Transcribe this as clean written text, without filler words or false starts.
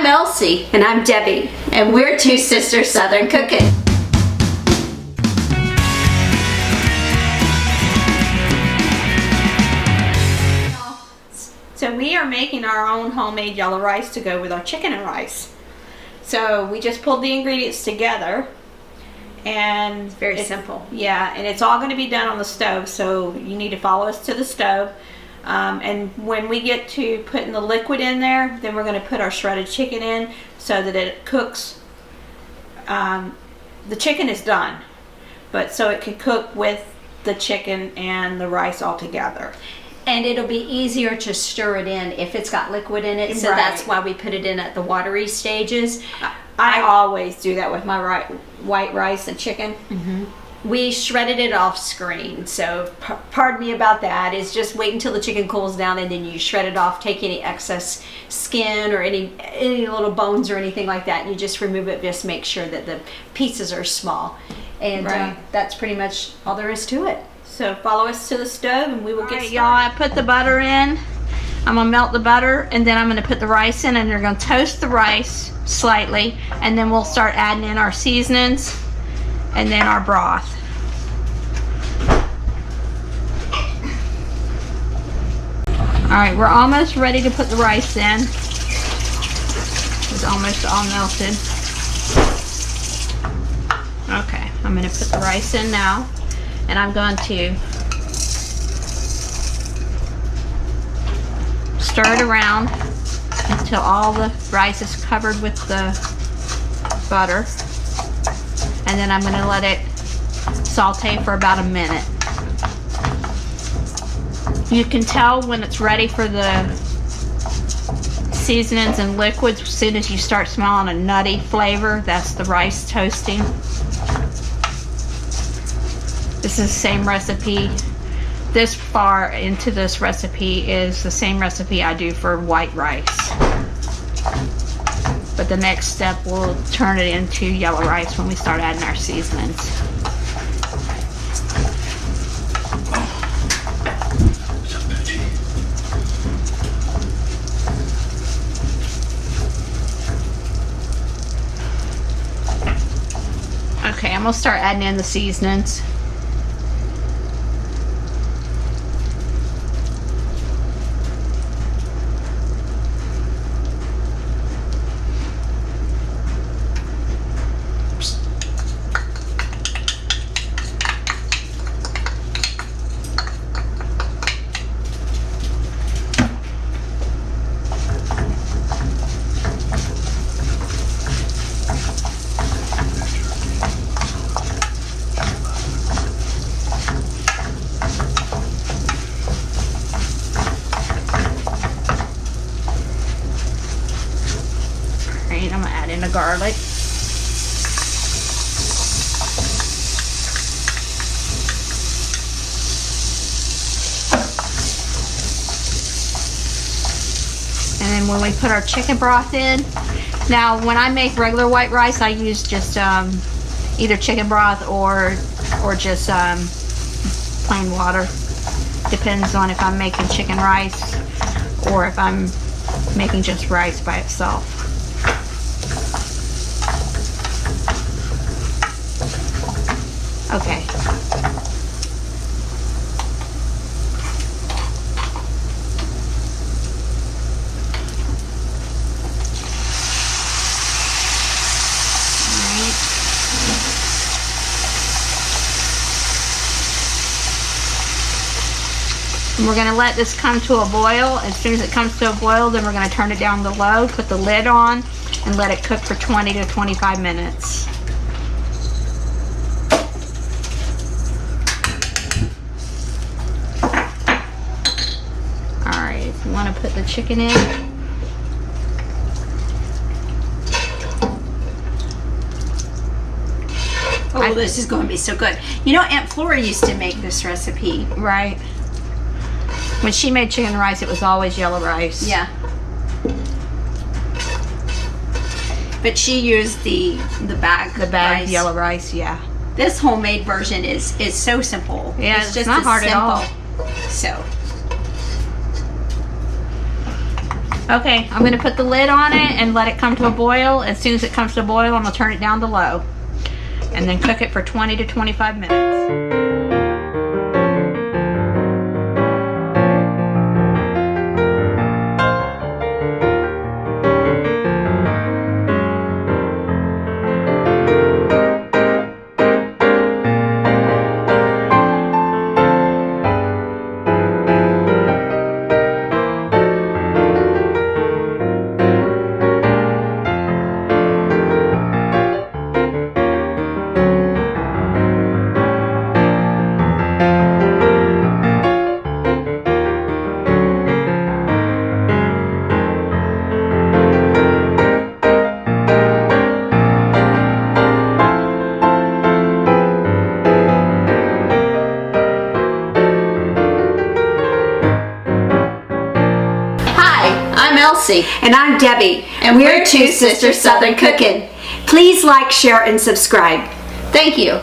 I'm Elsie. And I'm Debbie. And we're Two Sisters Southern Cooking. So we are making our own homemade yellow rice to go with our chicken and rice. So we just pulled the ingredients together, and Very simple. Yeah, and it's all going to be done on the stove, so you need to follow us to the stove. And when we get to putting the liquid in there, then we're going to put our shredded chicken in so that it cooks. The chicken is done, but so it can cook with the chicken and the rice all together. And it'll be easier to stir it in if it's got liquid in it. So Right. that's why we put it in at the watery stages. I always do that with my white rice and chicken. We shredded it off screen, so pardon me about that. It's just wait until the chicken cools down and then you shred it off, take any excess skin or any little bones or anything like that, and you just remove it. Just make sure that the pieces are small. And Right. that's pretty much all there is to it. So follow us to the stove and we will get started. Y'all, I put the butter in. I'm gonna melt the butter and then I'm gonna put the rice in, and you're gonna toast the rice slightly, and then we'll start adding in our seasonings and then our broth. Alright, we're almost ready to put the rice in. It's almost all melted. Okay, I'm gonna put the rice in now. And I'm going to stir it around until all the rice is covered with the butter. And then I'm going to let it saute for about a minute. You can tell when it's ready for the seasonings and liquids as soon as you start smelling a nutty flavor. That's the rice toasting. This is the same recipe. This far into this recipe is the same recipe I do for white rice. But the next step will turn it into yellow rice when we start adding our seasonings. Okay, I'm gonna start adding in the seasonings. I'm gonna add in the garlic. And then when we put our chicken broth in, now when I make regular white rice, I use just either chicken broth or just plain water. Depends on if I'm making chicken rice or if I'm making just rice by itself. Okay. And we're going to let this come to a boil. As soon as it comes to a boil, then we're going to turn it down to low, put the lid on, and let it cook for 20 to 25 minutes. Alright, if you want to put the chicken in. Oh, this is going to be so good. You know, Aunt Flora used to make this recipe. Right. When she made chicken rice, it was always yellow rice. Yeah. But she used the bag rice. Yellow rice, yeah. This homemade version is so simple. Yeah, it's just not hard at all. So Okay, I'm gonna put the lid on it and let it come to a boil. As soon as it comes to a boil, I'm gonna turn it down to low. And then cook it for 20 to 25 minutes. And I'm Debbie, and we're Two Sisters Southern Cooking. Please like, share, and subscribe. Thank you.